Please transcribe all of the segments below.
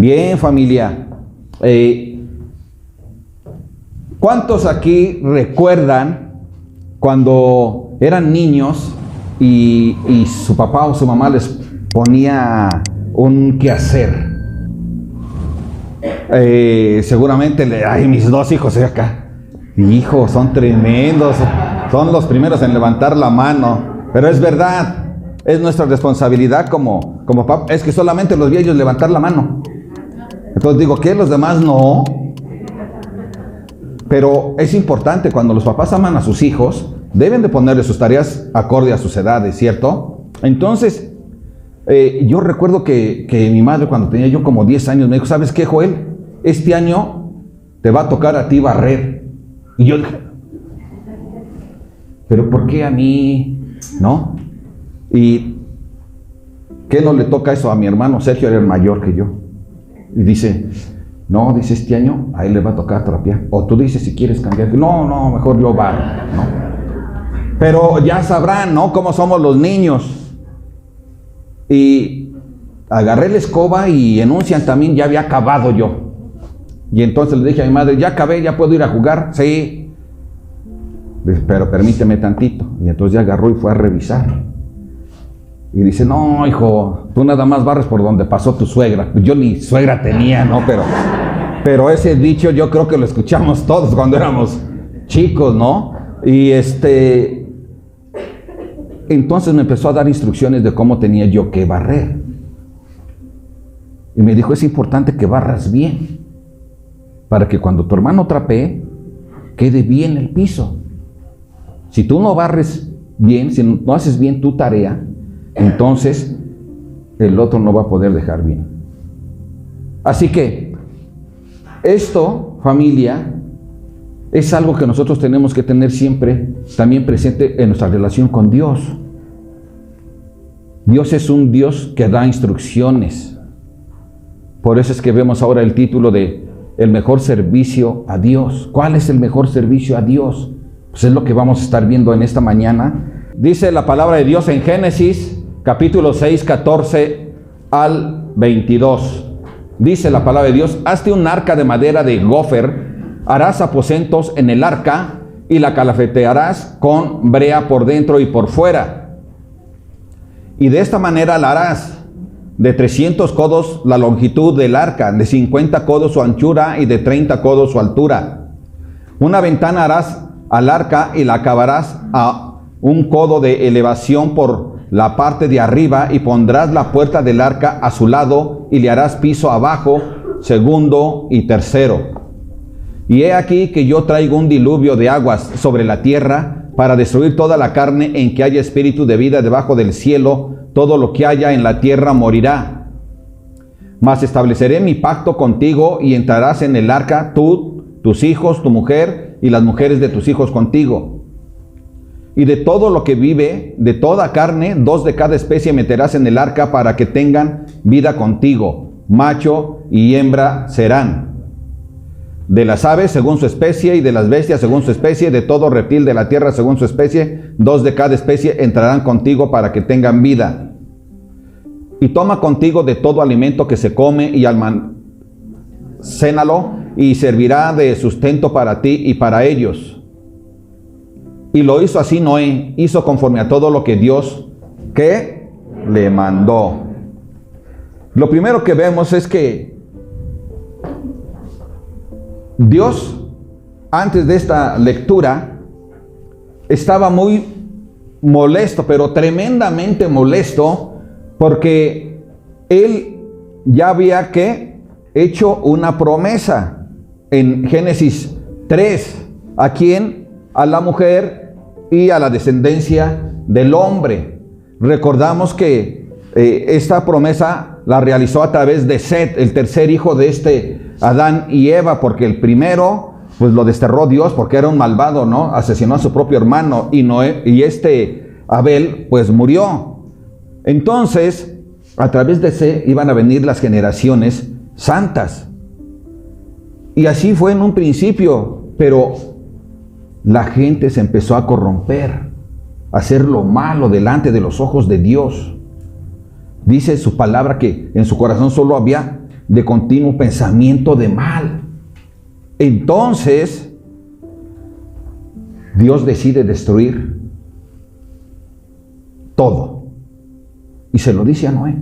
Bien, familia. ¿Cuántos aquí recuerdan cuando eran niños y su papá o su mamá les ponía un quehacer? Seguramente, ay, mis dos hijos acá. Hijo, son tremendos. Son los primeros en levantar la mano. Pero es verdad. Es nuestra responsabilidad como papá. Es que solamente los vi a ellos levantar la mano. Entonces digo, ¿qué? Los demás no. Pero es importante, cuando los papás aman a sus hijos, deben de ponerle sus tareas acorde a sus edades, ¿cierto? Entonces, yo recuerdo que mi madre, cuando tenía yo como 10 años, me dijo, ¿sabes qué, Joel? Este año te va a tocar a ti barrer. Y yo dije, ¿pero por qué a mí? ¿No? ¿Y qué no le toca eso a mi hermano? Sergio era el mayor que yo. Y dice, no, dice, este año a él le va a tocar trapear. O tú dices si quieres cambiar. No, mejor yo barro, ¿no? Pero ya sabrán, ¿no? Cómo somos los niños. Y agarré la escoba y en un también ya había acabado yo. Y entonces le dije a mi madre, ya acabé, ya puedo ir a jugar. Sí. Dice, pero permíteme tantito. Y entonces ya agarró y fue a revisar. Y dice, no, hijo, tú nada más barres por donde pasó tu suegra. Yo ni suegra tenía, ¿no? Pero ese dicho yo creo que lo escuchamos todos cuando éramos chicos, ¿no? Y entonces me empezó a dar instrucciones de cómo tenía yo que barrer. Y me dijo, es importante que barras bien, para que cuando tu hermano trapee, quede bien el piso. Si tú no barres bien, si no haces bien tu tarea, entonces el otro no va a poder dejar bien. Así que esto, familia, es algo que nosotros tenemos que tener siempre también presente en nuestra relación con Dios. Dios es un Dios que da instrucciones. Por eso es que vemos ahora el título de el mejor servicio a Dios. ¿Cuál es el mejor servicio a Dios? Pues es lo que vamos a estar viendo en esta mañana. Dice la palabra de Dios en Génesis capítulo 6, 14 al 22. Dice la palabra de Dios, hazte un arca de madera de gofer, harás aposentos en el arca y la calafetearás con brea por dentro y por fuera. Y de esta manera la harás. De 300 codos la longitud del arca, de 50 codos su anchura y de 30 codos su altura. Una ventana harás al arca y la acabarás a un codo de elevación por la parte de arriba y pondrás la puerta del arca a su lado y le harás piso abajo, segundo y tercero. Y he aquí que yo traigo un diluvio de aguas sobre la tierra para destruir toda la carne en que haya espíritu de vida debajo del cielo. Todo lo que haya en la tierra morirá. Mas estableceré mi pacto contigo y entrarás en el arca tú, tus hijos, tu mujer y las mujeres de tus hijos contigo. Y de todo lo que vive, de toda carne, 2 de cada especie meterás en el arca para que tengan vida contigo. Macho y hembra serán. De las aves según su especie y de las bestias según su especie, de todo reptil de la tierra según su especie, 2 de cada especie entrarán contigo para que tengan vida. Y toma contigo de todo alimento que se come y almacénalo y servirá de sustento para ti y para ellos. Y lo hizo así Noé, hizo conforme a todo lo que Dios que le mandó. Lo primero que vemos es que Dios, antes de esta lectura, estaba muy molesto, pero tremendamente molesto, porque Él ya había hecho una promesa en Génesis 3. ¿A quién? A la mujer y a la descendencia del hombre. Recordamos que esta promesa la realizó a través de Set, el tercer hijo de Adán y Eva, porque el primero pues lo desterró Dios porque era un malvado, ¿no? Asesinó a su propio hermano y Abel pues murió. Entonces, a través de Set iban a venir las generaciones santas. Y así fue en un principio, pero la gente se empezó a corromper, a hacer lo malo delante de los ojos de Dios. Dice su palabra que en su corazón solo había de continuo pensamiento de mal. Entonces, Dios decide destruir todo. Y se lo dice a Noé.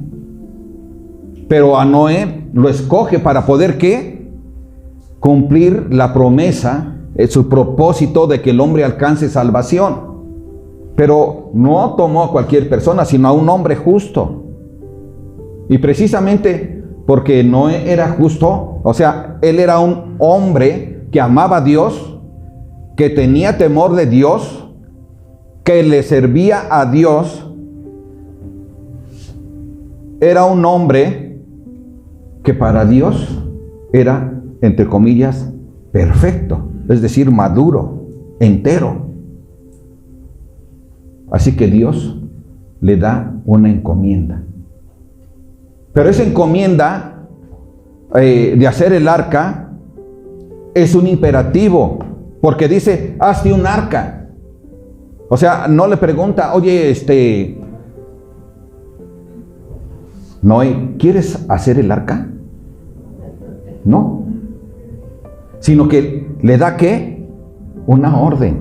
Pero a Noé lo escoge para poder, ¿qué? Cumplir la promesa, su propósito de que el hombre alcance salvación. Pero no tomó a cualquier persona, sino a un hombre justo. Y precisamente porque Noé era justo, o sea, él era un hombre que amaba a Dios, que tenía temor de Dios, que le servía a Dios. Era un hombre que para Dios era, entre comillas, perfecto, es decir, maduro, entero. Así que Dios le da una encomienda. Pero esa encomienda de hacer el arca es un imperativo, porque dice, hazte un arca. O sea, no le pregunta, oye, Noé, ¿quieres hacer el arca? No. Sino que le da, ¿qué? Una orden.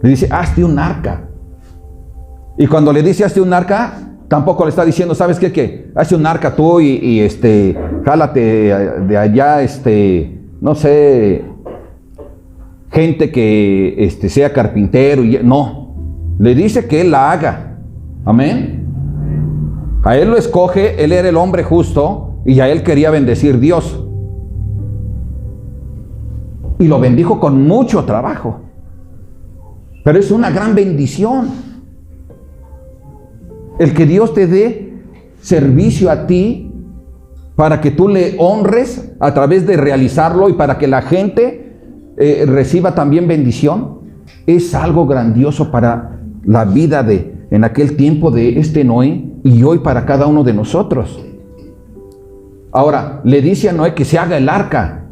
Le dice, hazte un arca. Y cuando le dice, hazte un arca, tampoco le está diciendo, ¿sabes qué? Que hazte un arca tú y jálate de allá, no sé, gente que sea carpintero. No. Le dice que él la haga. Amén. A él lo escoge, él era el hombre justo y a él quería bendecir Dios. Y lo bendijo con mucho trabajo. Pero es una gran bendición el que Dios te dé servicio a ti para que tú le honres a través de realizarlo y para que la gente reciba también bendición. Es algo grandioso para la vida en aquel tiempo de Noé y hoy para cada uno de nosotros. Ahora, le dice a Noé que se haga el arca,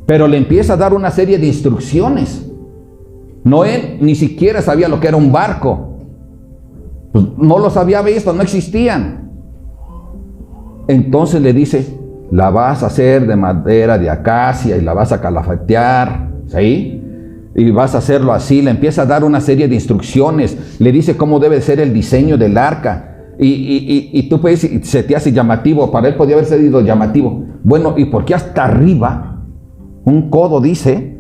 pero le empieza a dar una serie de instrucciones. Noé ni siquiera sabía lo que era un barco. Pues no los había visto, no existían. Entonces le dice, la vas a hacer de madera de acacia y la vas a calafatear, ¿sí? Y vas a hacerlo así. Le empieza a dar una serie de instrucciones. Le dice cómo debe ser el diseño del arca. Y tú puedes, se te hace llamativo. Para él podía haber sido llamativo. Bueno, ¿y por qué hasta arriba? Un codo, dice,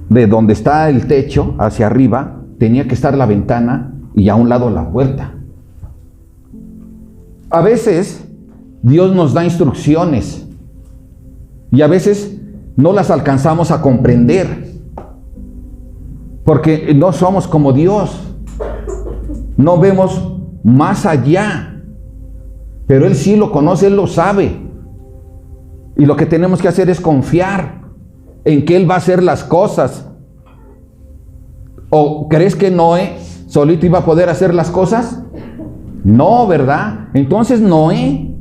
de donde está el techo hacia arriba, tenía que estar la ventana y a un lado la puerta. A veces Dios nos da instrucciones y a veces no las alcanzamos a comprender porque no somos como Dios, no vemos más allá, pero Él sí lo conoce, Él lo sabe, y lo que tenemos que hacer es confiar en que Él va a hacer las cosas. ¿O crees que Noé solito iba a poder hacer las cosas? No, ¿verdad? Entonces Noé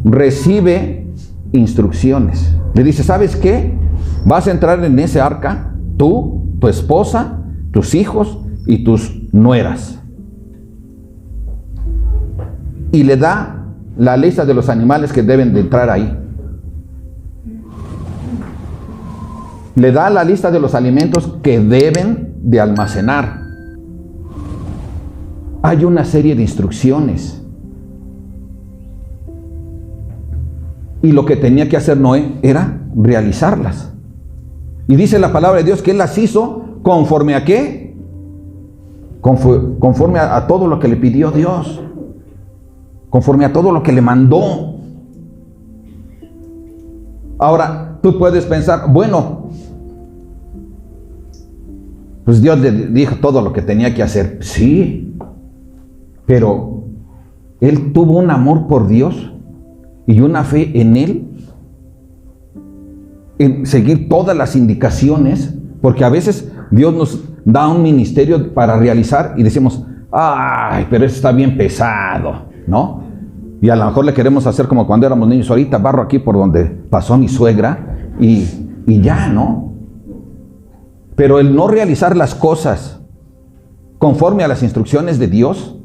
recibe instrucciones. Le dice, ¿sabes qué? Vas a entrar en ese arca, tú, tu esposa, tus hijos y tus nueras. Y le da la lista de los animales que deben de entrar ahí. Le da la lista de los alimentos que deben de almacenar. Hay una serie de instrucciones. Y lo que tenía que hacer Noé era realizarlas. Y dice la palabra de Dios que él las hizo conforme a ¿qué? Conforme a todo lo que le pidió Dios. Conforme a todo lo que le mandó. Ahora, tú puedes pensar, bueno, pues Dios le dijo todo lo que tenía que hacer. Sí, pero él tuvo un amor por Dios y una fe en Él, en seguir todas las indicaciones, porque a veces Dios nos da un ministerio para realizar y decimos, ay, pero eso está bien pesado, ¿no? Y a lo mejor le queremos hacer como cuando éramos niños, ahorita barro aquí por donde pasó mi suegra y ya, ¿no? Pero el no realizar las cosas conforme a las instrucciones de Dios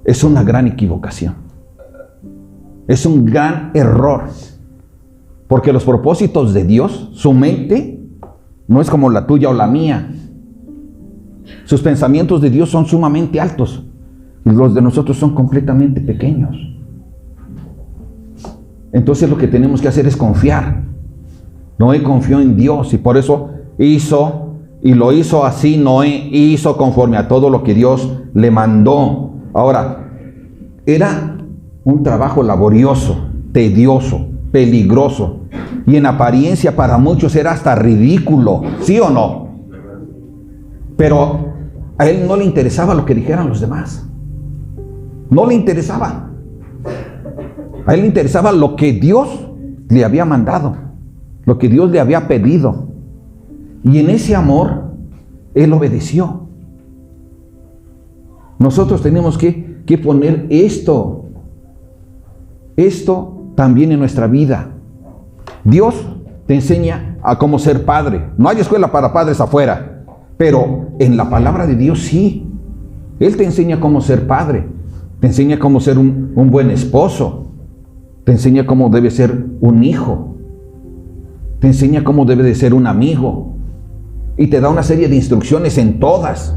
es una gran equivocación. Es un gran error. Porque los propósitos de Dios, su mente, no es como la tuya o la mía. Sus pensamientos de Dios son sumamente altos. Y los de nosotros son completamente pequeños. Entonces lo que tenemos que hacer es confiar. Noé confió en Dios y por eso hizo, y lo hizo así. Noé hizo conforme a todo lo que Dios le mandó. Ahora, era un trabajo laborioso, tedioso, peligroso, y en apariencia para muchos era hasta ridículo, ¿sí o no? Pero a él no le interesaba lo que dijeran los demás. No le interesaba. A él le interesaba lo que Dios le había mandado, lo que Dios le había pedido. Y en ese amor, él obedeció. Nosotros tenemos que poner esto también en nuestra vida. Dios te enseña a cómo ser padre. No hay escuela para padres afuera, pero en la palabra de Dios sí. Él te enseña cómo ser padre, te enseña cómo ser un buen esposo, te enseña cómo debe ser un hijo, te enseña cómo debe de ser un amigo, y te da una serie de instrucciones en todas.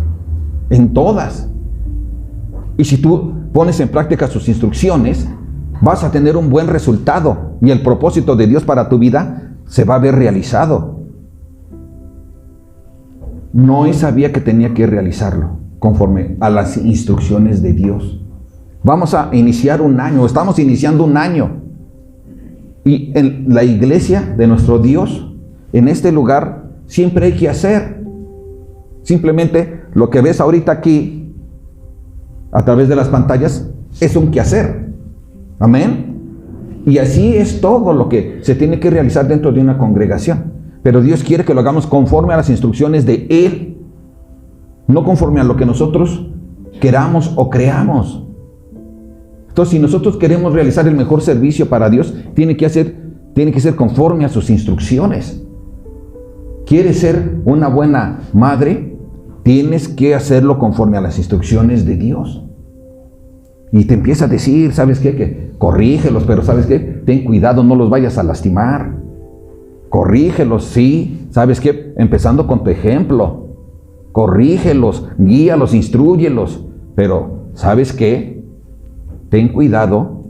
Y si tú pones en práctica sus instrucciones, vas a tener un buen resultado y el propósito de Dios para tu vida se va a ver realizado. Noé sabía que tenía que realizarlo conforme a las instrucciones de Dios. Vamos a iniciar un año, estamos iniciando un año. Y en la iglesia de nuestro Dios, en este lugar, siempre hay que hacer. Simplemente lo que ves ahorita aquí, a través de las pantallas, es un quehacer. Amén. Y así es todo lo que se tiene que realizar dentro de una congregación. Pero Dios quiere que lo hagamos conforme a las instrucciones de Él, no conforme a lo que nosotros queramos o creamos. Entonces, si nosotros queremos realizar el mejor servicio para Dios, tiene que ser conforme a sus instrucciones. ¿Quieres ser una buena madre? Tienes que hacerlo conforme a las instrucciones de Dios. Y te empieza a decir, ¿sabes qué? Que corrígelos, pero ¿sabes qué? Ten cuidado, no los vayas a lastimar. Corrígelos, sí. ¿Sabes qué? Empezando con tu ejemplo. Corrígelos, guíalos, instrúyelos. Pero, ¿sabes qué? Ten cuidado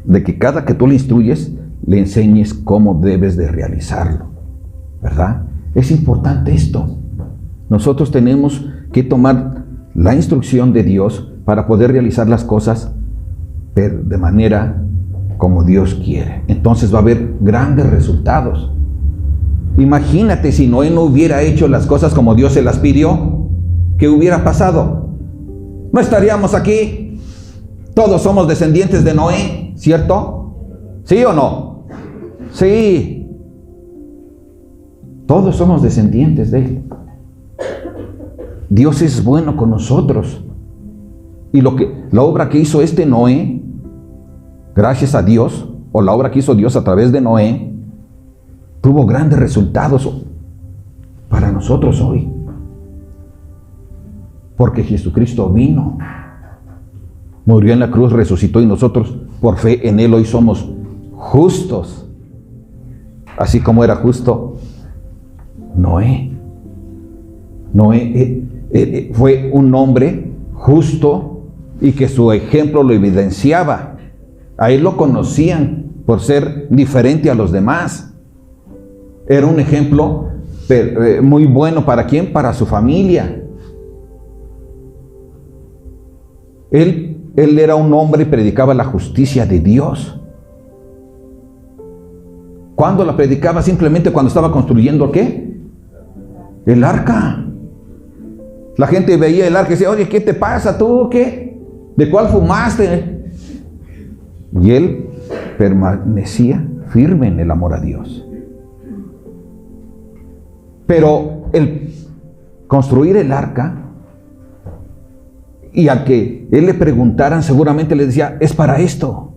de que cada que tú le instruyes, le enseñes cómo debes de realizarlo. ¿Verdad? Es importante esto. Nosotros tenemos que tomar la instrucción de Dios para poder realizar las cosas de manera como Dios quiere. Entonces va a haber grandes resultados. Imagínate si Noé no hubiera hecho las cosas como Dios se las pidió. ¿Qué hubiera pasado? No estaríamos aquí. Todos somos descendientes de Noé, ¿cierto? ¿Sí o no? Sí. Todos somos descendientes de él. Dios es bueno con nosotros. Y la obra que hizo Noé, gracias a Dios, o la obra que hizo Dios a través de Noé, tuvo grandes resultados para nosotros hoy. Porque Jesucristo vino, murió en la cruz, resucitó, y nosotros por fe en Él hoy somos justos, así como era justo Noé. Noé fue un hombre justo y que su ejemplo lo evidenciaba. A él lo conocían por ser diferente a los demás. Era un ejemplo muy bueno. ¿Para quién? Para su familia. Él era un hombre y predicaba la justicia de Dios. ¿Cuándo la predicaba? Simplemente cuando estaba construyendo ¿qué? El arca. La gente veía el arca y decía, oye, ¿qué te pasa tú? ¿Qué? ¿De cuál fumaste? Y él permanecía firme en el amor a Dios. Pero el construir el arca, y a que él le preguntaran, seguramente le decía, es para esto.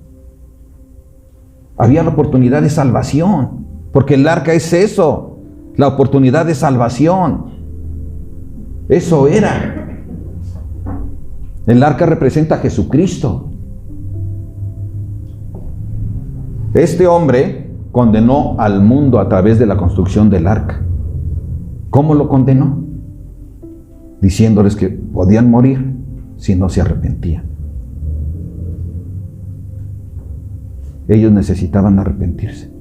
Había la oportunidad de salvación, porque el arca es eso, la oportunidad de salvación. Eso era. El arca representa a Jesucristo. Este hombre condenó al mundo a través de la construcción del arca. ¿Cómo lo condenó? Diciéndoles que podían morir si no se arrepentían. Ellos necesitaban arrepentirse.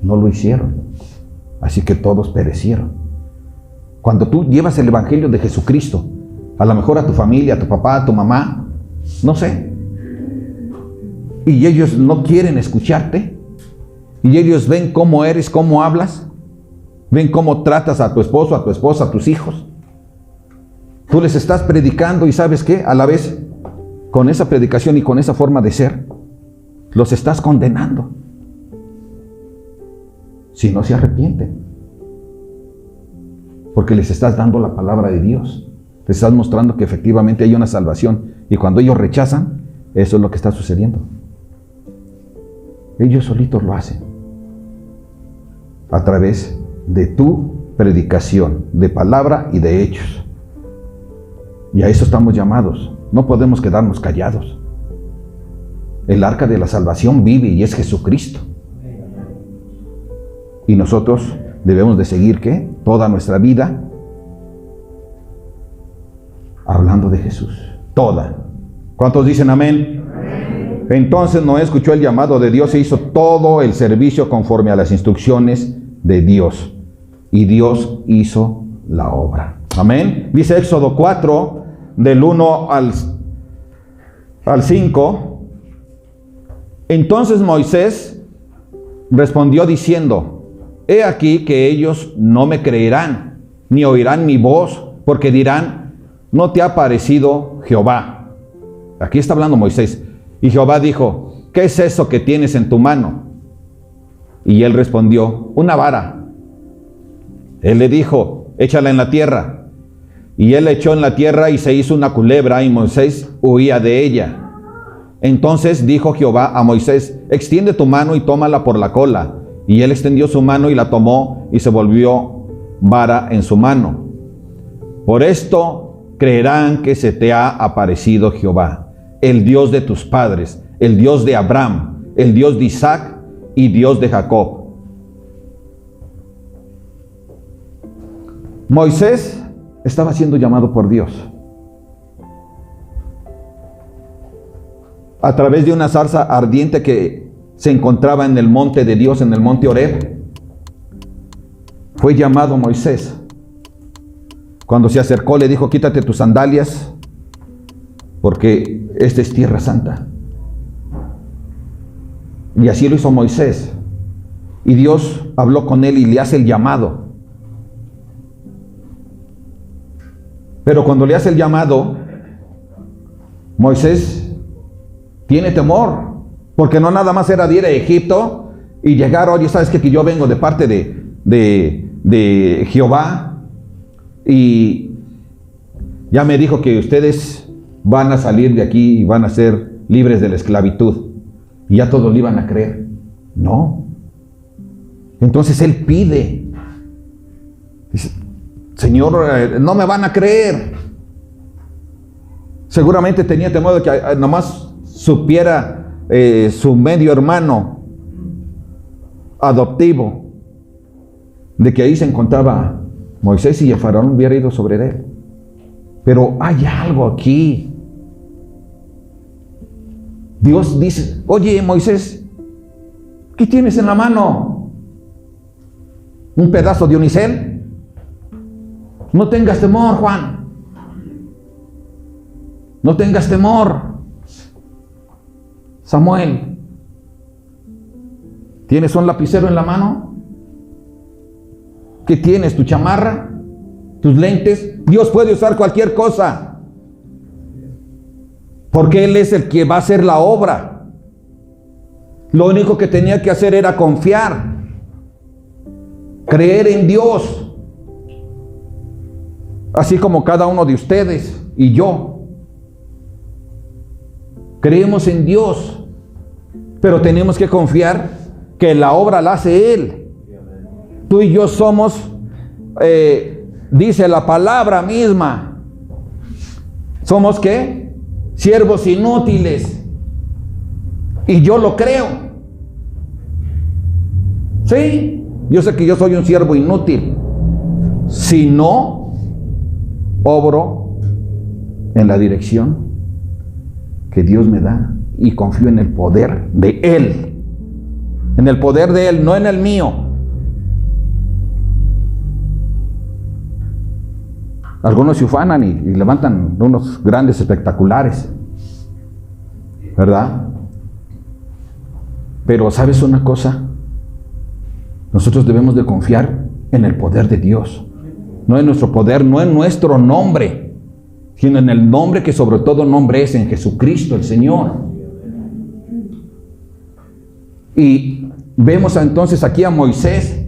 No lo hicieron. Así que todos perecieron. Cuando tú llevas el evangelio de Jesucristo, a lo mejor a tu familia, a tu papá, a tu mamá, no sé, y ellos no quieren escucharte, y ellos ven cómo eres, cómo hablas, ven cómo tratas a tu esposo, a tu esposa, a tus hijos. Tú les estás predicando y ¿sabes qué? A la vez, con esa predicación y con esa forma de ser, los estás condenando. Si no se arrepienten. Porque les estás dando la palabra de Dios. Les estás mostrando que efectivamente hay una salvación. Y cuando ellos rechazan, eso es lo que está sucediendo. Ellos solitos lo hacen. A través de tu predicación, de palabra y de hechos. Y a eso estamos llamados. No podemos quedarnos callados. El arca de la salvación vive y es Jesucristo. Y nosotros debemos de seguir, ¿qué? Toda nuestra vida hablando de Jesús. Toda. ¿Cuántos dicen amén? Amén. Entonces Noé escuchó el llamado de Dios e hizo todo el servicio conforme a las instrucciones de Dios. Y Dios hizo la obra. Amén. Dice Éxodo 4, del 1 al 5. Entonces Moisés respondió diciendo: He aquí que ellos no me creerán, ni oirán mi voz, porque dirán: ¿no te ha parecido Jehová? Aquí está hablando Moisés. Y Jehová dijo: ¿qué es eso que tienes en tu mano? Y él respondió: una vara. Él le dijo: échala en la tierra. Y él la echó en la tierra y se hizo una culebra, y Moisés huía de ella. Entonces dijo Jehová a Moisés: extiende tu mano y tómala por la cola. Y él extendió su mano y la tomó, y se volvió vara en su mano. Por esto creerán que se te ha aparecido Jehová, el Dios de tus padres, el Dios de Abraham, el Dios de Isaac y Dios de Jacob. Moisés estaba siendo llamado por Dios a través de una zarza ardiente que se encontraba en el monte de Dios, en el monte Horeb. Fue llamado Moisés. Cuando se acercó le dijo: quítate tus sandalias, porque esta es tierra santa. Y así lo hizo Moisés. Y Dios habló con él y le hace el llamado. Pero cuando le hace el llamado, Moisés tiene temor. Porque no nada más era de ir a Egipto y llegar: oye, ¿sabes qué? Que yo vengo de parte de Jehová y ya me dijo que ustedes van a salir de aquí y van a ser libres de la esclavitud. Y ya todos le iban a creer. No. Entonces él pide. Dice: Señor, no me van a creer. Seguramente tenía temor de que nomás supiera su medio hermano adoptivo de que ahí se encontraba Moisés y el faraón hubiera ido sobre él. Pero hay algo aquí. Dios dice: oye, Moisés, ¿qué tienes en la mano? ¿Un pedazo de unicel? No tengas temor, Juan. No tengas temor. Samuel, ¿tienes un lapicero en la mano? ¿Qué tienes? ¿Tu chamarra? ¿Tus lentes? Dios puede usar cualquier cosa, porque Él es el que va a hacer la obra. Lo único que tenía que hacer era confiar, creer en Dios, así como cada uno de ustedes y yo. Creemos en Dios, pero tenemos que confiar que la obra la hace Él. Tú y yo somos, dice la palabra misma, somos ¿qué? Siervos inútiles. Y yo lo creo. Sí, yo sé que yo soy un siervo inútil. Si no obro en la dirección que Dios me da y confío en el poder de Él. En el poder de Él, no en el mío. Algunos se ufanan y levantan unos grandes espectaculares, ¿verdad? Pero ¿sabes una cosa? Nosotros debemos de confiar en el poder de Dios. No en nuestro poder, no en nuestro nombre, sino en el nombre que sobre todo nombre es, en Jesucristo el Señor. Y vemos entonces aquí a Moisés,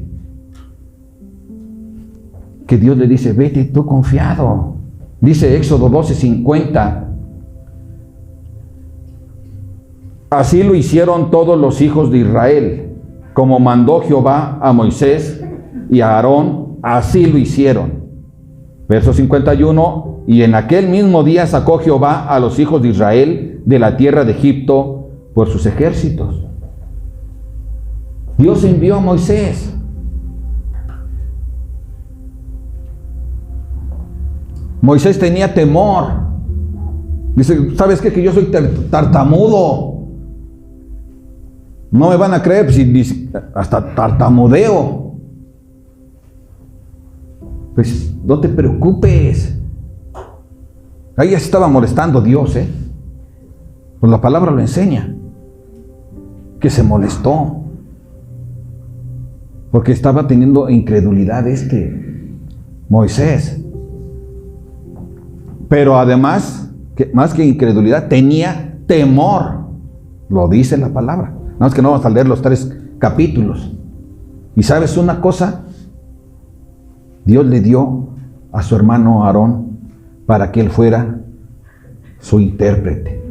que Dios le dice, vete tú confiado. Dice Éxodo 12:50. Así lo hicieron todos los hijos de Israel, como mandó Jehová a Moisés y a Aarón, así lo hicieron. Verso 51, y en aquel mismo día sacó Jehová a los hijos de Israel de la tierra de Egipto por sus ejércitos. Dios envió a Moisés. Moisés tenía temor. Dice, ¿sabes qué? Que yo soy tartamudo. No me van a creer si hasta tartamudeo. Pues no te preocupes. Ahí ya se estaba molestando Dios, pues la palabra lo enseña. Que se molestó. Porque estaba teniendo incredulidad Moisés. Pero además, más que incredulidad, tenía temor. Lo dice la palabra. Nada más que no vamos a leer los 3 capítulos. Y ¿sabes una cosa? Dios le dio a su hermano Aarón para que él fuera su intérprete.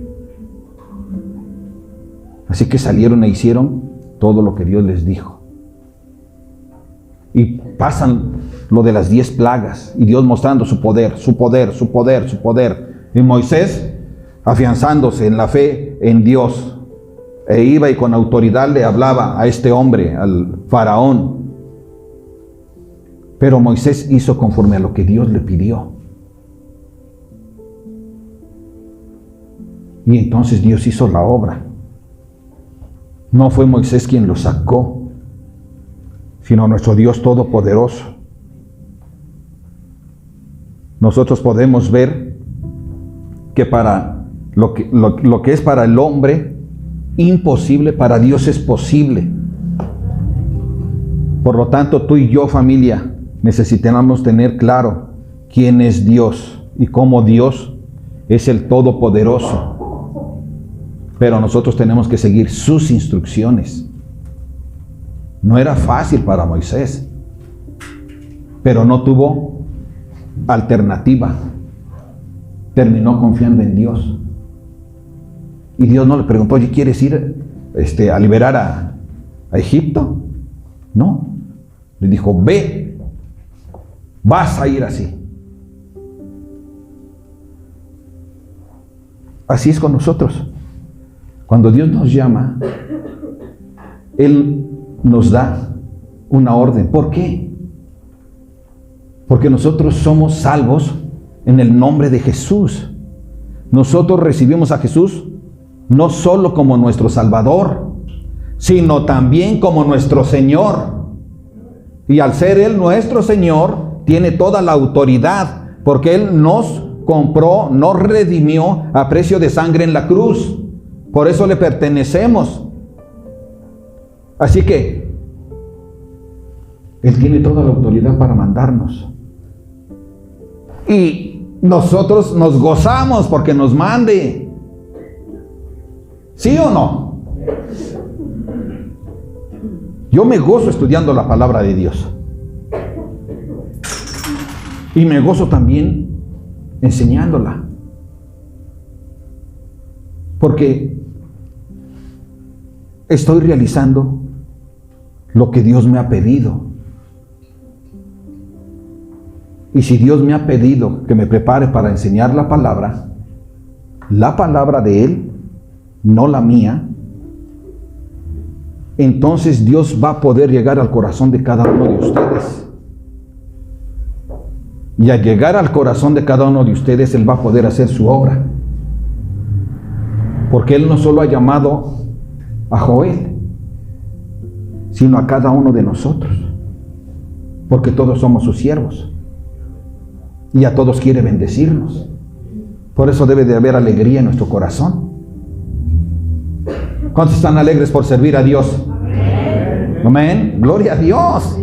Así que salieron e hicieron todo lo que Dios les dijo. Y pasan lo de las 10 plagas, y Dios mostrando su poder, su poder, su poder, su poder. Y Moisés afianzándose en la fe en Dios, e iba y con autoridad le hablaba a este hombre, al faraón. Pero Moisés hizo conforme a lo que Dios le pidió. Y entonces Dios hizo la obra. No fue Moisés quien lo sacó, sino nuestro Dios Todopoderoso. Nosotros podemos ver que para lo que es para el hombre imposible, para Dios es posible. Por lo tanto, tú y yo, familia, necesitamos tener claro quién es Dios y cómo Dios es el Todopoderoso. Pero nosotros tenemos que seguir sus instrucciones. No era fácil para Moisés, pero no tuvo alternativa. Terminó confiando en Dios. Y Dios no le preguntó, oye, ¿quieres ir a liberar a Egipto? No. Le dijo, ve, vas a ir así. Así es con nosotros. Cuando Dios nos llama, Él nos da una orden. ¿Por qué? Porque nosotros somos salvos en el nombre de Jesús. Nosotros recibimos a Jesús no solo como nuestro Salvador, sino también como nuestro Señor. Y al ser Él nuestro Señor, tiene toda la autoridad, porque Él nos compró, nos redimió a precio de sangre en la cruz. Por eso le pertenecemos. Así que Él tiene toda la autoridad para mandarnos. Y nosotros nos gozamos porque nos mande. ¿Sí o no? Yo me gozo estudiando la palabra de Dios. Y me gozo también enseñándola. Porque estoy realizando lo que Dios me ha pedido. Y si Dios me ha pedido que me prepare para enseñar la palabra de Él, no la mía, entonces Dios va a poder llegar al corazón de cada uno de ustedes. Y al llegar al corazón de cada uno de ustedes, Él va a poder hacer su obra. Porque Él no solo ha llamado a Joel, sino a cada uno de nosotros. Porque todos somos sus siervos. Y a todos quiere bendecirnos. Por eso debe de haber alegría en nuestro corazón. ¿Cuántos están alegres por servir a Dios? Amén. Gloria a Dios.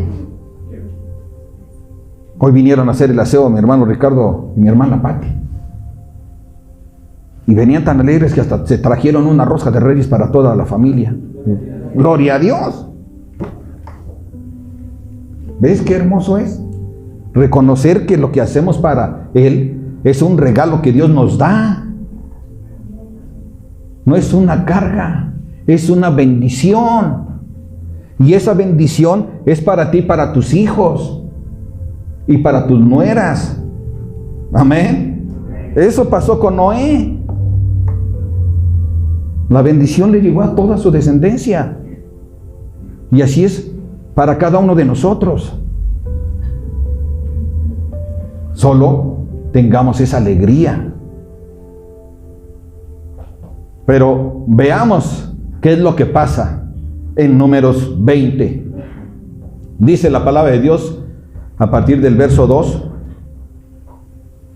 Hoy vinieron a hacer el aseo mi hermano Ricardo y mi hermana Pati. Y venían tan alegres que hasta se trajeron una rosca de reyes para toda la familia. Gloria a Dios. ¿Ves qué hermoso es? Reconocer que lo que hacemos para Él es un regalo que Dios nos da. No es una carga, es una bendición. Y esa bendición es para ti, para tus hijos y para tus nueras. Amén. Eso pasó con Noé. La bendición le llegó a toda su descendencia. Y así es para cada uno de nosotros. Solo tengamos esa alegría. Pero veamos qué es lo que pasa en Números 20. Dice la palabra de Dios a partir del verso 2.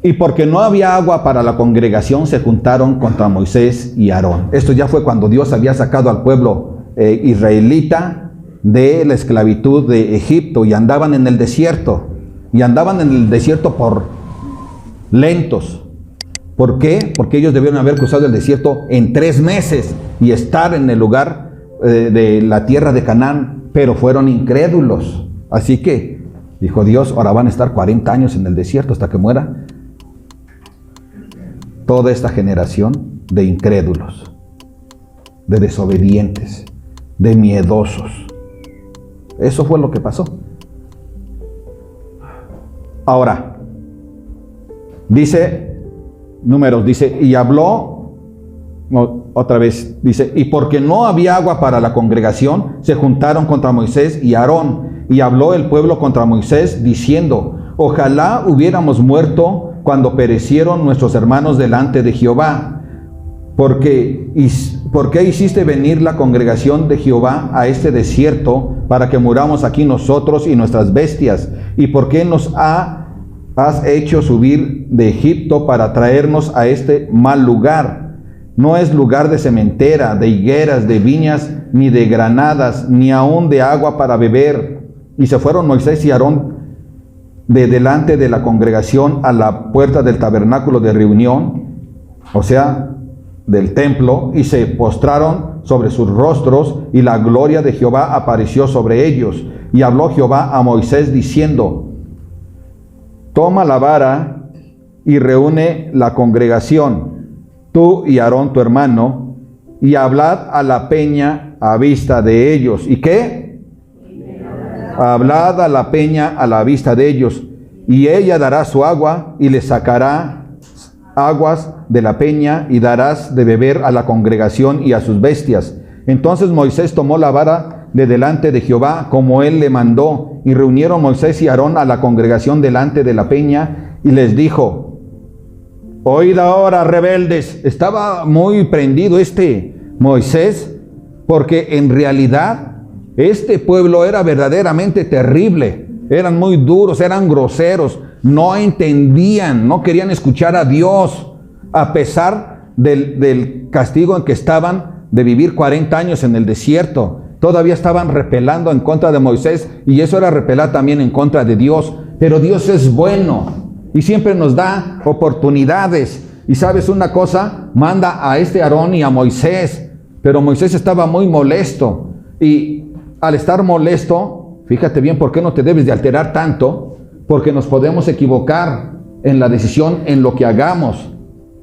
Y porque no había agua para la congregación, se juntaron contra Moisés y Aarón. Esto ya fue cuando Dios había sacado al pueblo israelita de la esclavitud de Egipto y andaban en el desierto. Y andaban en el desierto por lentos. ¿Por qué? Porque ellos debieron haber cruzado el desierto en 3 meses y estar en el lugar de la tierra de Canaán, pero fueron incrédulos. Así que dijo Dios, ahora van a estar 40 años en el desierto hasta que muera toda esta generación de incrédulos, de desobedientes, de miedosos. Eso fue lo que pasó. Ahora, dice Números, dice, y habló, otra vez, dice, y porque no había agua para la congregación, se juntaron contra Moisés y Aarón, y habló el pueblo contra Moisés, diciendo, ojalá hubiéramos muerto cuando perecieron nuestros hermanos delante de Jehová. ¿Por qué hiciste venir la congregación de Jehová a este desierto para que muramos aquí nosotros y nuestras bestias? ¿Y por qué nos has hecho subir de Egipto para traernos a este mal lugar? No es lugar de sementera, de higueras, de viñas, ni de granadas, ni aún de agua para beber. Y se fueron Moisés y Aarón de delante de la congregación a la puerta del tabernáculo de reunión, o sea, del templo, y se postraron sobre sus rostros, y la gloria de Jehová apareció sobre ellos. Y habló Jehová a Moisés diciendo, toma la vara y reúne la congregación, tú y Aarón tu hermano, y hablad a la peña a vista de ellos. ¿Y qué? Hablad a la peña a la vista de ellos, y ella dará su agua, y le sacará aguas de la peña, y darás de beber a la congregación y a sus bestias. Entonces Moisés tomó la vara de delante de Jehová, como él le mandó, y reunieron Moisés y Aarón a la congregación delante de la peña, y les dijo, oíd ahora, rebeldes. Estaba muy prendido Moisés, porque en realidad este pueblo era verdaderamente terrible. Eran muy duros, eran groseros, no entendían, no querían escuchar a Dios, a pesar del castigo en que estaban de vivir 40 años en el desierto. Todavía estaban repelando en contra de Moisés, y eso era repelar también en contra de Dios. Pero Dios es bueno y siempre nos da oportunidades. Y sabes una cosa, manda a Aarón y a Moisés, pero Moisés estaba muy molesto, y al estar molesto, fíjate bien por qué no te debes de alterar tanto, porque nos podemos equivocar en la decisión, en lo que hagamos.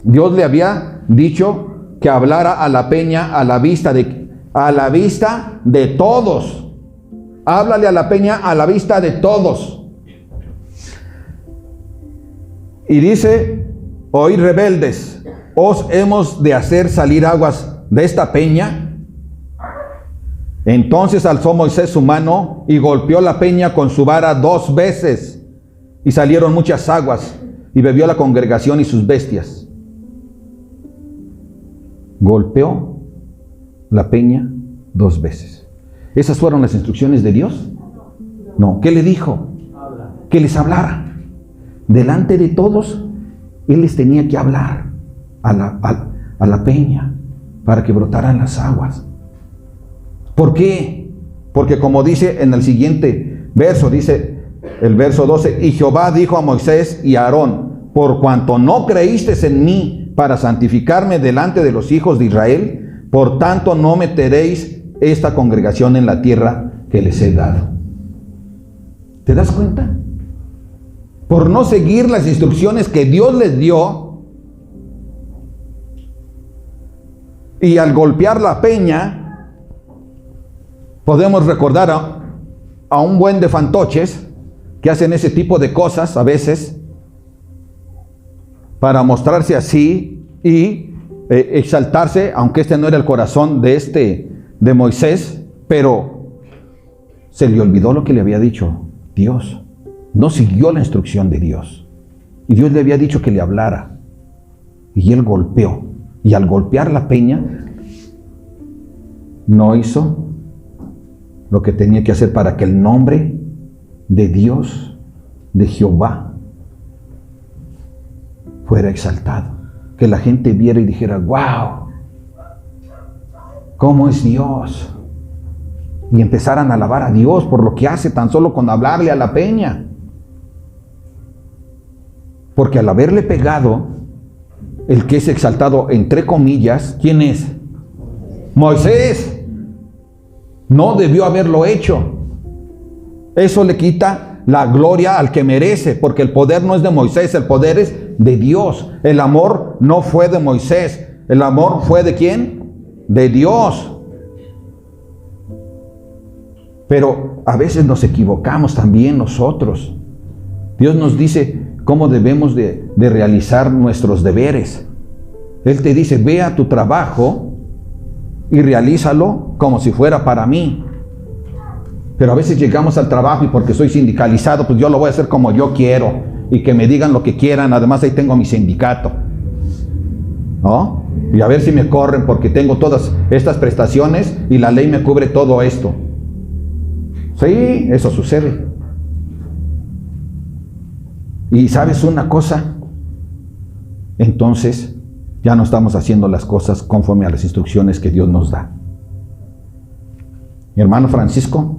Dios le había dicho que hablara a la peña a la vista de todos. Háblale a la peña a la vista de todos. Y dice, oíd rebeldes, ¿os hemos de hacer salir aguas de esta peña? Entonces alzó Moisés su mano y golpeó la peña con su vara 2 veces, y salieron muchas aguas, y bebió la congregación y sus bestias. Golpeó la peña 2 veces. ¿Esas fueron las instrucciones de Dios? No. ¿Qué le dijo? Que les hablara. Delante de todos, Él les tenía que hablar a la peña para que brotaran las aguas. ¿Por qué? Porque como dice en el siguiente verso, dice el verso 12, y Jehová dijo a Moisés y a Aarón, por cuanto no creísteis en mí para santificarme delante de los hijos de Israel, por tanto no meteréis esta congregación en la tierra que les he dado. ¿Te das cuenta? Por no seguir las instrucciones que Dios les dio, y al golpear la peña, podemos recordar a un buen de fantoches que hacen ese tipo de cosas a veces para mostrarse así y exaltarse, aunque este no era el corazón de Moisés, pero se le olvidó lo que le había dicho Dios. No siguió la instrucción de Dios. Y Dios le había dicho que le hablara. Y él golpeó. Y al golpear la peña, no hizo lo que tenía que hacer para que el nombre de Dios, de Jehová, fuera exaltado. Que la gente viera y dijera, wow, ¿cómo es Dios? Y empezaran a alabar a Dios por lo que hace tan solo con hablarle a la peña. Porque al haberle pegado, el que es exaltado entre comillas, ¿quién es? Moisés. No debió haberlo hecho. Eso le quita la gloria al que merece, porque el poder no es de Moisés, el poder es de Dios. El amor no fue de Moisés, el amor fue ¿de quién? De Dios. Pero a veces nos equivocamos también nosotros. Dios nos dice cómo debemos de realizar nuestros deberes. Él te dice, ve a tu trabajo y realízalo como si fuera para mí. Pero a veces llegamos al trabajo y porque soy sindicalizado, pues yo lo voy a hacer como yo quiero y que me digan lo que quieran. Además ahí tengo mi sindicato, ¿no? Y a ver si me corren porque tengo todas estas prestaciones y la ley me cubre todo esto. Sí, eso sucede. Y ¿sabes una cosa? Entonces ya no estamos haciendo las cosas conforme a las instrucciones que Dios nos da. Mi hermano Francisco,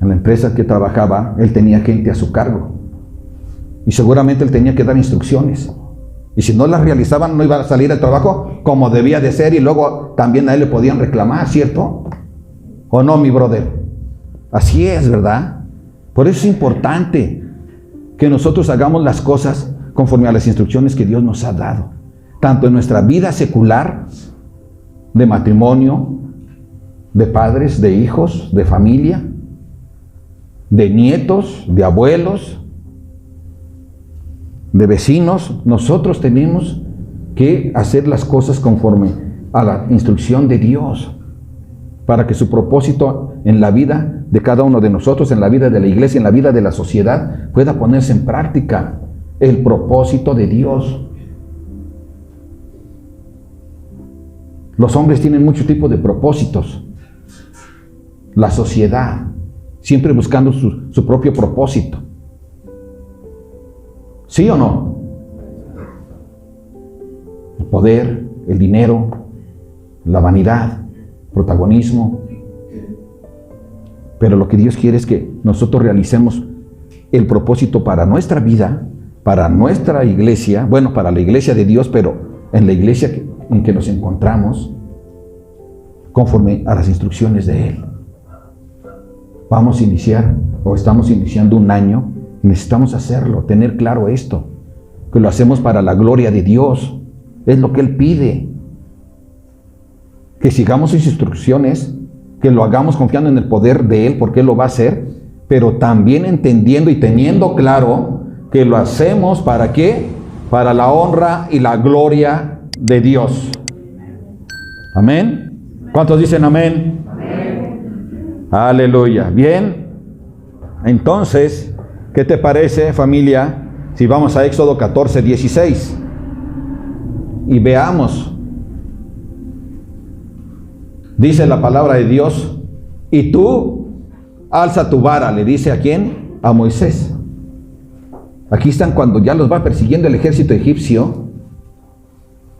en la empresa que trabajaba, él tenía gente a su cargo. Y seguramente él tenía que dar instrucciones. Y si no las realizaban, no iba a salir al trabajo como debía de ser. Y luego también a él le podían reclamar, ¿cierto? ¿O no, mi brother? Así es, ¿verdad? Por eso es importante que nosotros hagamos las cosas conforme a las instrucciones que Dios nos ha dado. Tanto en nuestra vida secular, de matrimonio, de padres, de hijos, de familia, de nietos, de abuelos, de vecinos. Nosotros tenemos que hacer las cosas conforme a la instrucción de Dios, para que su propósito en la vida de cada uno de nosotros, en la vida de la iglesia, en la vida de la sociedad, pueda ponerse en práctica el propósito de Dios. Los hombres tienen mucho tipo de propósitos. La sociedad, siempre buscando su propio propósito. ¿Sí o no? El poder, el dinero, la vanidad, protagonismo. Pero lo que Dios quiere es que nosotros realicemos el propósito para nuestra vida, para nuestra iglesia, bueno, para la iglesia de Dios, pero en la iglesia en que nos encontramos, conforme a las instrucciones de Él. Vamos a iniciar, o estamos iniciando un año, y necesitamos hacerlo, tener claro esto, que lo hacemos para la gloria de Dios, es lo que Él pide. Que sigamos sus instrucciones, que lo hagamos confiando en el poder de Él, porque Él lo va a hacer, pero también entendiendo y teniendo claro que lo hacemos ¿para qué? Para la honra y la gloria de Dios. Amén. ¿Cuántos dicen amén? Amén. Aleluya. Bien. Entonces, ¿qué te parece, familia, si vamos a Éxodo 14, 16? Y veamos. Dice la palabra de Dios, y tú alza tu vara, le dice ¿a quién? A Moisés. Aquí están cuando ya los va persiguiendo el ejército egipcio,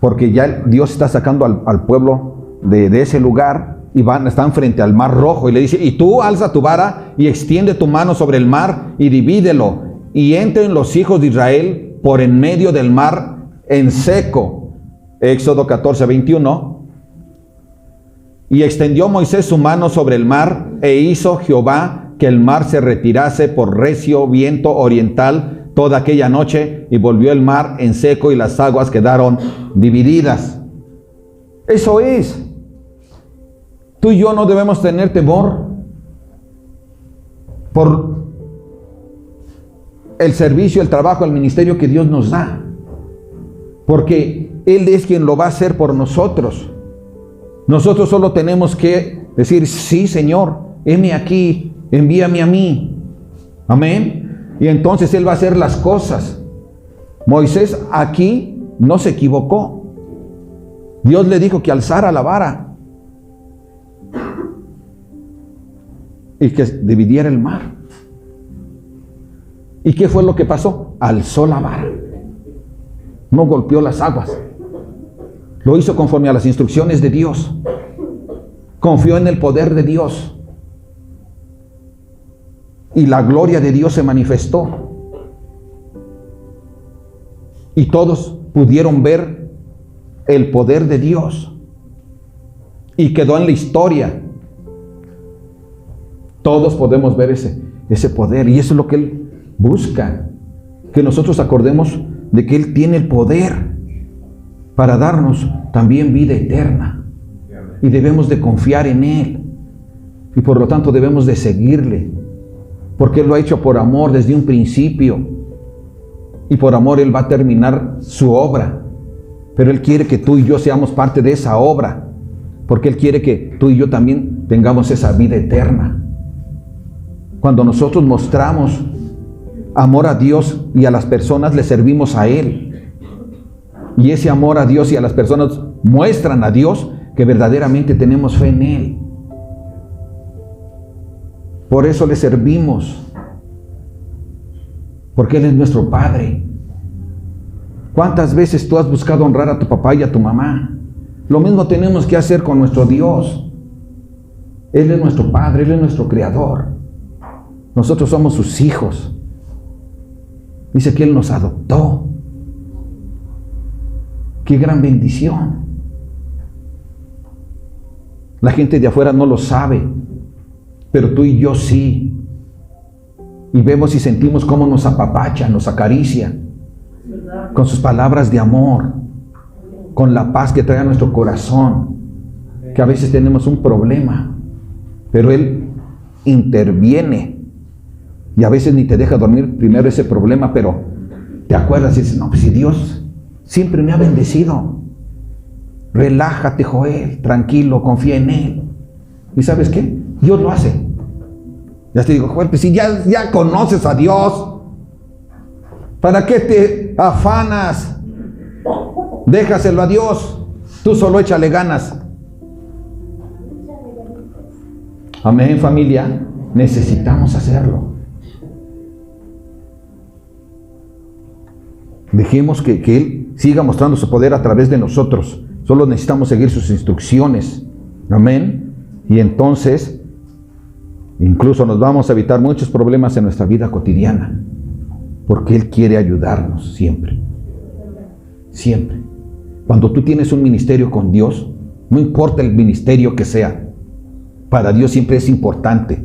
porque ya Dios está sacando al pueblo de ese lugar, y están frente al mar rojo, y le dice, y tú alza tu vara y extiende tu mano sobre el mar y divídelo, y entren los hijos de Israel por en medio del mar en seco. Éxodo 14, 21. Y extendió Moisés su mano sobre el mar, e hizo Jehová que el mar se retirase por recio viento oriental toda aquella noche, y volvió el mar en seco y las aguas quedaron divididas. Eso es. Tú y yo no debemos tener temor por el servicio, el trabajo, el ministerio que Dios nos da, porque Él es quien lo va a hacer por nosotros. Nosotros solo tenemos que decir, sí, Señor, heme aquí, envíame a mí. Amén. Y entonces Él va a hacer las cosas. Moisés aquí no se equivocó. Dios le dijo que alzara la vara y que dividiera el mar. ¿Y qué fue lo que pasó? Alzó la vara. No golpeó las aguas. Lo hizo conforme a las instrucciones de Dios. Confió en el poder de Dios. Y la gloria de Dios se manifestó. Y todos pudieron ver el poder de Dios. Y quedó en la historia. Todos podemos ver ese poder. Y eso es lo que Él busca. Que nosotros acordemos de que Él tiene el poder para darnos también vida eterna. Y debemos de confiar en Él. Y por lo tanto debemos de seguirle. Porque Él lo ha hecho por amor desde un principio. Y por amor Él va a terminar su obra. Pero Él quiere que tú y yo seamos parte de esa obra. Porque Él quiere que tú y yo también tengamos esa vida eterna. Cuando nosotros mostramos amor a Dios y a las personas, le servimos a Él. Y ese amor a Dios y a las personas muestran a Dios que verdaderamente tenemos fe en Él. Por eso le servimos. Porque Él es nuestro Padre. ¿Cuántas veces tú has buscado honrar a tu papá y a tu mamá? Lo mismo tenemos que hacer con nuestro Dios. Él es nuestro Padre, Él es nuestro Creador. Nosotros somos sus hijos. Dice que Él nos adoptó. ¡Qué gran bendición! La gente de afuera no lo sabe, pero tú y yo sí. Y vemos y sentimos cómo nos apapacha, nos acaricia, con sus palabras de amor, con la paz que trae a nuestro corazón, que a veces tenemos un problema, pero Él interviene. Y a veces ni te deja dormir primero ese problema, pero te acuerdas y dices, no, pues si Dios siempre me ha bendecido. Relájate, Joel, tranquilo, confía en Él. ¿Y sabes qué? Dios lo hace. Ya te digo, Joel, pues si ya conoces a Dios, ¿para qué te afanas? Déjaselo a Dios. Tú solo échale ganas. Amén, familia. Necesitamos hacerlo. Dejemos que Él siga mostrando su poder a través de nosotros. Solo necesitamos seguir sus instrucciones. Amén. Y entonces, incluso nos vamos a evitar muchos problemas en nuestra vida cotidiana. Porque Él quiere ayudarnos siempre. Siempre. Cuando tú tienes un ministerio con Dios, no importa el ministerio que sea, para Dios siempre es importante.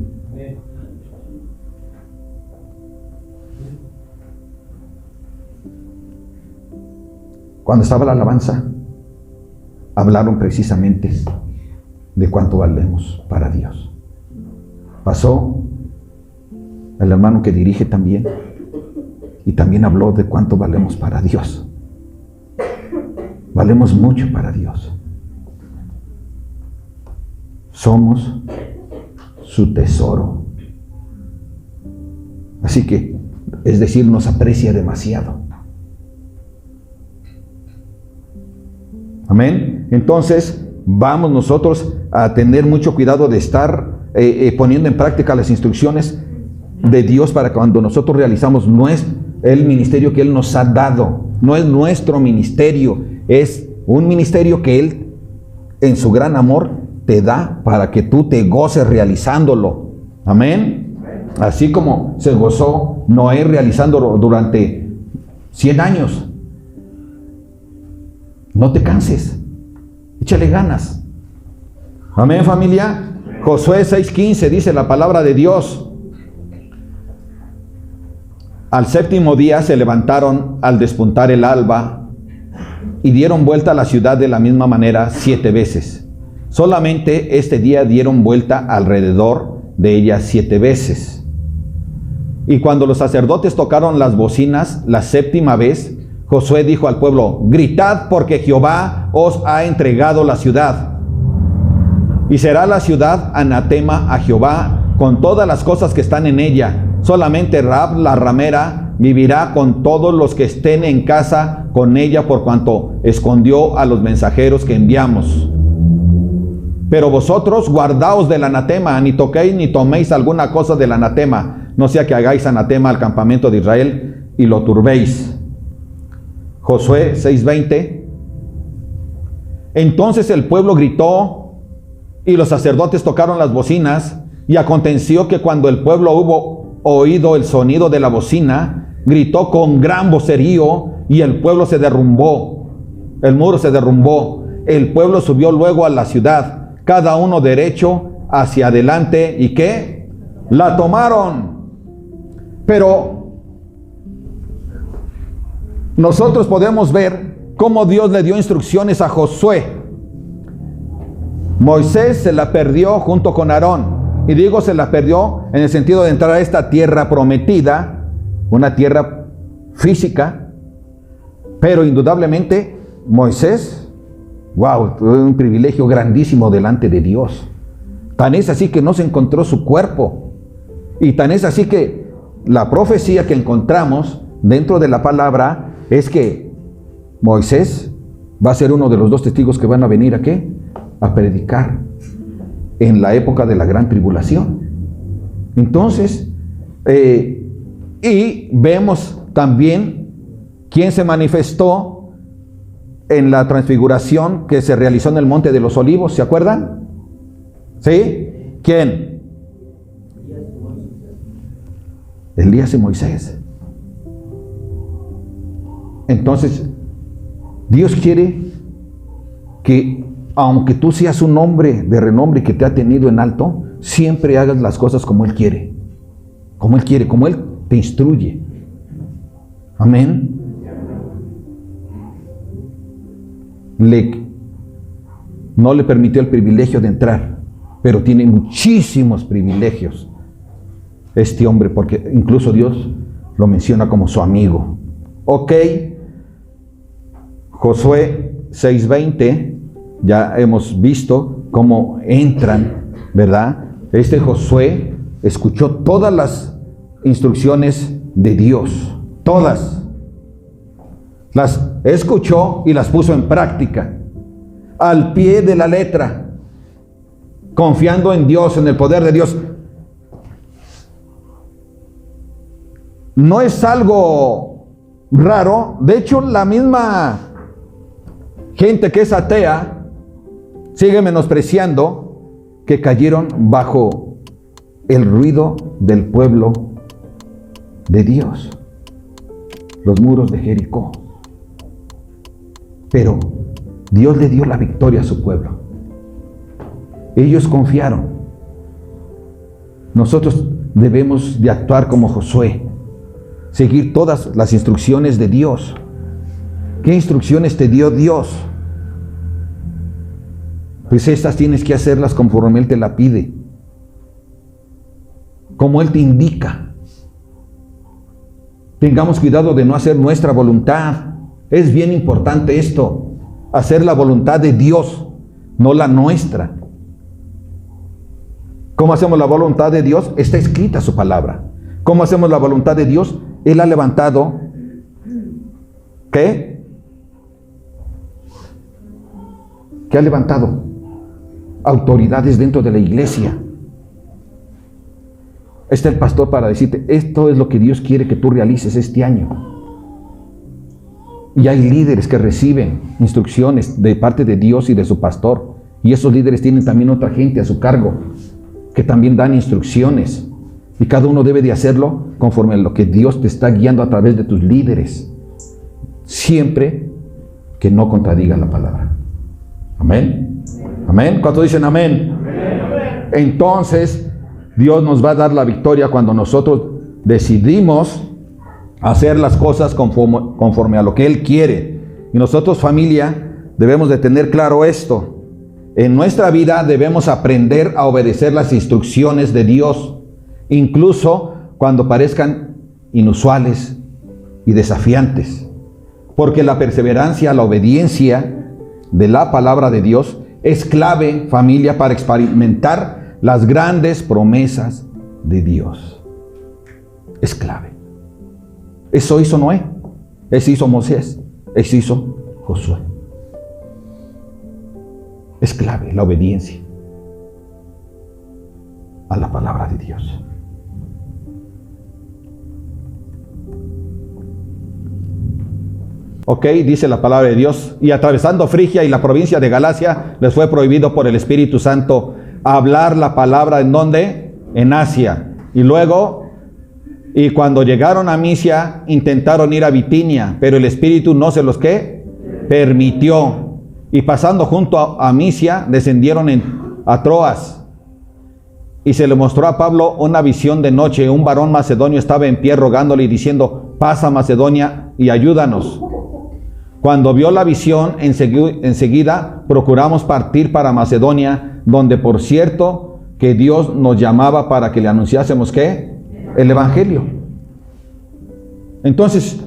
Cuando estaba la alabanza, hablaron precisamente de cuánto valemos para Dios. Pasó el hermano que dirige también, y también habló de cuánto valemos para Dios. Valemos mucho para Dios. somos su tesoro. Así que, es decir, nos aprecia demasiado. Amén. Entonces, vamos nosotros a tener mucho cuidado de estar poniendo en práctica las instrucciones de Dios para cuando nosotros realizamos el ministerio que Él nos ha dado. No es nuestro ministerio, es un ministerio que Él, en su gran amor, te da para que tú te goces realizándolo. Amén. Así como se gozó Noé realizándolo durante 100 años. No te canses, échale ganas. Amén, familia. Josué 6:15 dice la palabra de Dios: al séptimo día se levantaron al despuntar el alba y dieron vuelta a la ciudad de la misma manera 7 veces. Solamente este día dieron vuelta alrededor de ella 7 veces. Y cuando los sacerdotes tocaron las bocinas la 7ª vez, Josué dijo al pueblo: gritad, porque Jehová os ha entregado la ciudad. Y será la ciudad anatema a Jehová con todas las cosas que están en ella. Solamente Rahab la ramera vivirá con todos los que estén en casa con ella, por cuanto escondió a los mensajeros que enviamos. Pero vosotros guardaos del anatema, ni toquéis ni toméis alguna cosa del anatema, no sea que hagáis anatema al campamento de Israel y lo turbéis. Josué 6:20. Entonces el pueblo gritó y los sacerdotes tocaron las bocinas, y aconteció que cuando el pueblo hubo oído el sonido de la bocina, gritó con gran vocerío, y el pueblo se derrumbó. El muro se derrumbó. El pueblo subió luego a la ciudad, cada uno derecho hacia adelante. ¿Y qué? La tomaron. Pero nosotros podemos ver cómo Dios le dio instrucciones a Josué. Moisés se la perdió junto con Aarón. Y digo se la perdió en el sentido de entrar a esta tierra prometida, una tierra física, pero indudablemente Moisés, wow, un privilegio grandísimo delante de Dios. Tan es así que no se encontró su cuerpo. Y tan es así que la profecía que encontramos dentro de la palabra es que Moisés va a ser uno de los 2 testigos que van a venir ¿a qué? A predicar en la época de la gran tribulación. Entonces, y vemos también quién se manifestó en la transfiguración que se realizó en el Monte de los Olivos, ¿se acuerdan? ¿Sí? ¿Quién? Elías y Moisés. Entonces, Dios quiere que, aunque tú seas un hombre de renombre que te ha tenido en alto, siempre hagas las cosas como Él quiere. Como Él quiere, como Él te instruye. Amén. No le permitió el privilegio de entrar, pero tiene muchísimos privilegios este hombre, porque incluso Dios lo menciona como su amigo. Ok. Josué 6:20. Ya hemos visto cómo entran, ¿verdad? Este Josué escuchó todas las instrucciones de Dios. Todas. Las escuchó y las puso en práctica. Al pie de la letra. Confiando en Dios, en el poder de Dios. No es algo raro. De hecho, la misma gente que es atea sigue menospreciando que cayeron bajo el ruido del pueblo de Dios, los muros de Jericó. Pero Dios le dio la victoria a su pueblo. Ellos confiaron. Nosotros debemos de actuar como Josué, seguir todas las instrucciones de Dios. ¿Qué instrucciones te dio Dios? Pues estas tienes que hacerlas conforme Él te la pide, como Él te indica. Tengamos cuidado de no hacer nuestra voluntad. Es bien importante esto, hacer la voluntad de Dios, no la nuestra. ¿Cómo hacemos la voluntad de Dios? Está escrita su palabra. ¿Cómo hacemos la voluntad de Dios? Él ha levantado, ¿qué? ¿Qué ha levantado? Autoridades dentro de la iglesia. Está el pastor para decirte, esto es lo que Dios quiere que tú realices este año. Y hay líderes que reciben instrucciones de parte de Dios y de su pastor. Y esos líderes tienen también otra gente a su cargo, que también dan instrucciones. Y cada uno debe de hacerlo conforme a lo que Dios te está guiando a través de tus líderes. Siempre que no contradiga la palabra. Amén. Amén. ¿Cuántos dicen amén? Amén. Entonces, Dios nos va a dar la victoria cuando nosotros decidimos hacer las cosas conforme a lo que Él quiere. Y nosotros, familia, debemos de tener claro esto. En nuestra vida debemos aprender a obedecer las instrucciones de Dios, incluso cuando parezcan inusuales y desafiantes. Porque la perseverancia, la obediencia de la palabra de Dios es clave, familia, para experimentar las grandes promesas de Dios. Es clave. Eso hizo Noé, eso hizo Moisés, eso hizo Josué. Es clave la obediencia a la palabra de Dios. Ok, dice la palabra de Dios. Y atravesando Frigia y la provincia de Galacia, les fue prohibido por el Espíritu Santo hablar la palabra. ¿En dónde? En Asia. Y luego, y cuando llegaron a Misia, intentaron ir a Bitinia, pero el Espíritu no se los ¿qué? Permitió. Y pasando junto a Misia, descendieron a Troas. Y se le mostró a Pablo una visión de noche. Un varón macedonio estaba en pie rogándole y diciendo, pasa Macedonia y ayúdanos. Cuando vio la visión, enseguida procuramos partir para Macedonia, donde por cierto que Dios nos llamaba para que le anunciásemos ¿qué? El Evangelio. Entonces,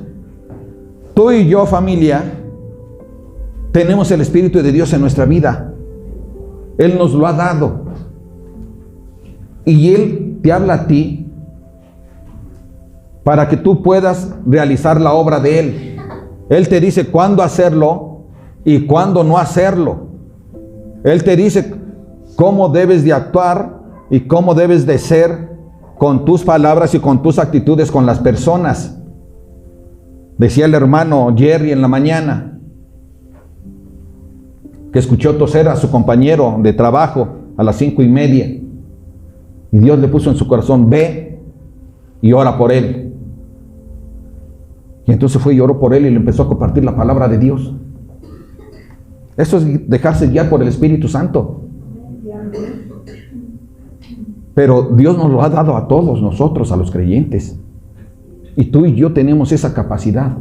tú y yo, familia, tenemos el Espíritu de Dios en nuestra vida. Él nos lo ha dado. Y Él te habla a ti para que tú puedas realizar la obra de Él. Él te dice cuándo hacerlo y cuándo no hacerlo. Él te dice cómo debes de actuar y cómo debes de ser con tus palabras y con tus actitudes con las personas. Decía el hermano Jerry en la mañana que escuchó toser a su compañero de trabajo a las 5:30 y Dios le puso en su corazón, ve y ora por él. Y entonces fue y oró por él y le empezó a compartir la palabra de Dios. Eso es dejarse guiar por el Espíritu Santo. Pero Dios nos lo ha dado a todos nosotros, a los creyentes. Y tú y yo tenemos esa capacidad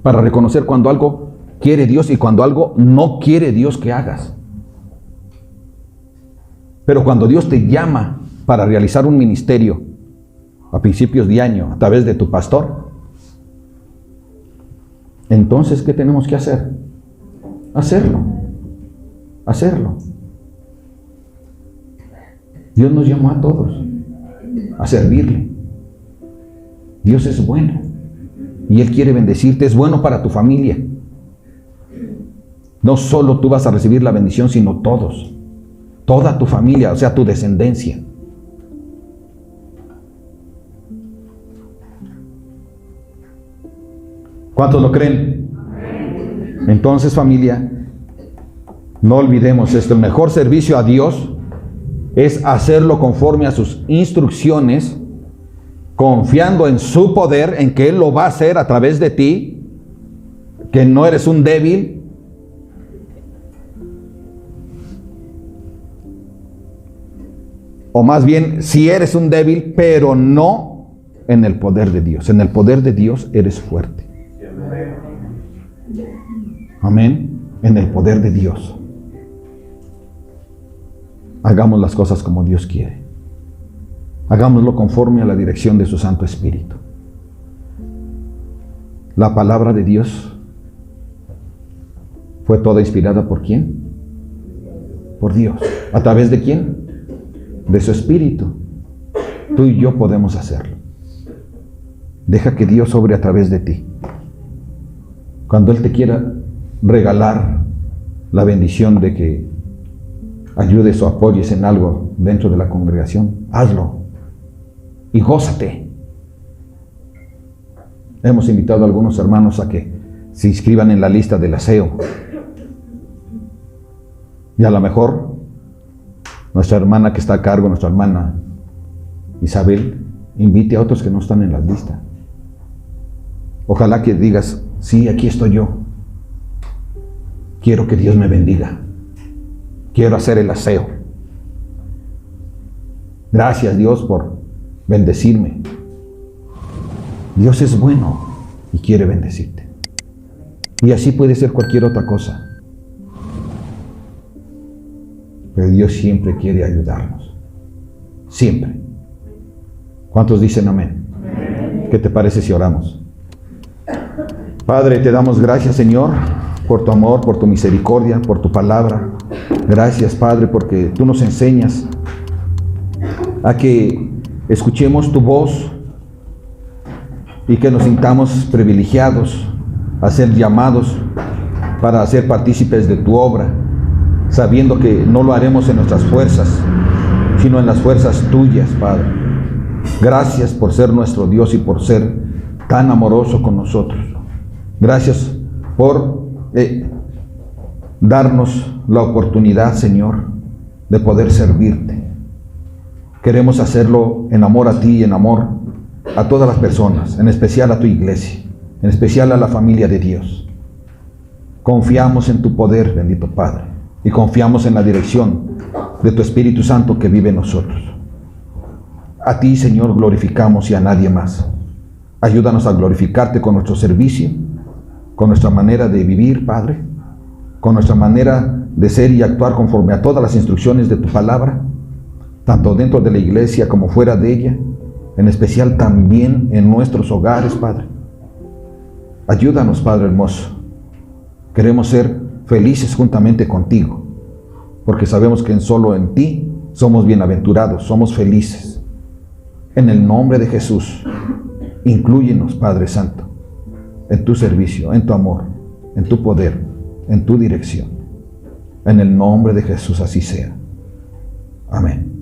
para reconocer cuando algo quiere Dios y cuando algo no quiere Dios que hagas. Pero cuando Dios te llama para realizar un ministerio a principios de año a través de tu pastor, entonces, ¿qué tenemos que hacer? Hacerlo. Hacerlo. Dios nos llamó a todos a servirle. Dios es bueno y Él quiere bendecirte. Es bueno para tu familia. No solo tú vas a recibir la bendición, sino todos. Toda tu familia, o sea, tu descendencia. ¿Cuántos lo creen? Entonces, familia, no olvidemos esto. El mejor servicio a Dios es hacerlo conforme a sus instrucciones, confiando en su poder, en que Él lo va a hacer a través de ti, que no eres un débil. O más bien, si eres un débil, pero no en el poder de Dios. En el poder de Dios eres fuerte. Amén. En el poder de Dios. Hagamos las cosas como Dios quiere. Hagámoslo conforme a la dirección de su Santo Espíritu. La palabra de Dios fue toda inspirada ¿por quién? Por Dios. ¿A través de quién? de su Espíritu, tú y yo podemos hacerlo. Deja que Dios obre a través de ti. Cuando Él te quiera regalar la bendición de que ayudes o apoyes en algo dentro de la congregación, hazlo y gózate. Hemos invitado a algunos hermanos a que se inscriban en la lista del aseo. Y a lo mejor nuestra hermana que está a cargo, nuestra hermana Isabel, invite a otros que no están en la lista. Ojalá que digas, sí, aquí estoy yo. Quiero que Dios me bendiga. Quiero hacer el aseo. Gracias, Dios, por bendecirme. Dios es bueno y quiere bendecirte. Y así puede ser cualquier otra cosa. Pero Dios siempre quiere ayudarnos. Siempre. ¿Cuántos dicen amén? ¿Qué te parece si oramos? Padre, te damos gracias, Señor, por tu amor, por tu misericordia, por tu palabra. Gracias, Padre, porque tú nos enseñas a que escuchemos tu voz y que nos sintamos privilegiados a ser llamados para ser partícipes de tu obra, sabiendo que no lo haremos en nuestras fuerzas, sino en las fuerzas tuyas, Padre. Gracias por ser nuestro Dios y por ser tan amoroso con nosotros. Gracias por darnos la oportunidad, Señor, de poder servirte. Queremos hacerlo en amor a ti y en amor a todas las personas, en especial a tu iglesia, en especial a la familia de Dios. Confiamos en tu poder, bendito Padre, y confiamos en la dirección de tu Espíritu Santo que vive en nosotros. A ti, Señor, glorificamos y a nadie más. Ayúdanos a glorificarte con nuestro servicio, con nuestra manera de vivir, Padre, con nuestra manera de ser y actuar conforme a todas las instrucciones de tu palabra, tanto dentro de la iglesia como fuera de ella, en especial también en nuestros hogares, Padre. Ayúdanos, Padre hermoso. Queremos ser felices juntamente contigo, porque sabemos que solo en ti somos bienaventurados, somos felices. En el nombre de Jesús, inclúyenos, Padre Santo, en tu servicio, en tu amor, en tu poder, en tu dirección. En el nombre de Jesús así sea. Amén.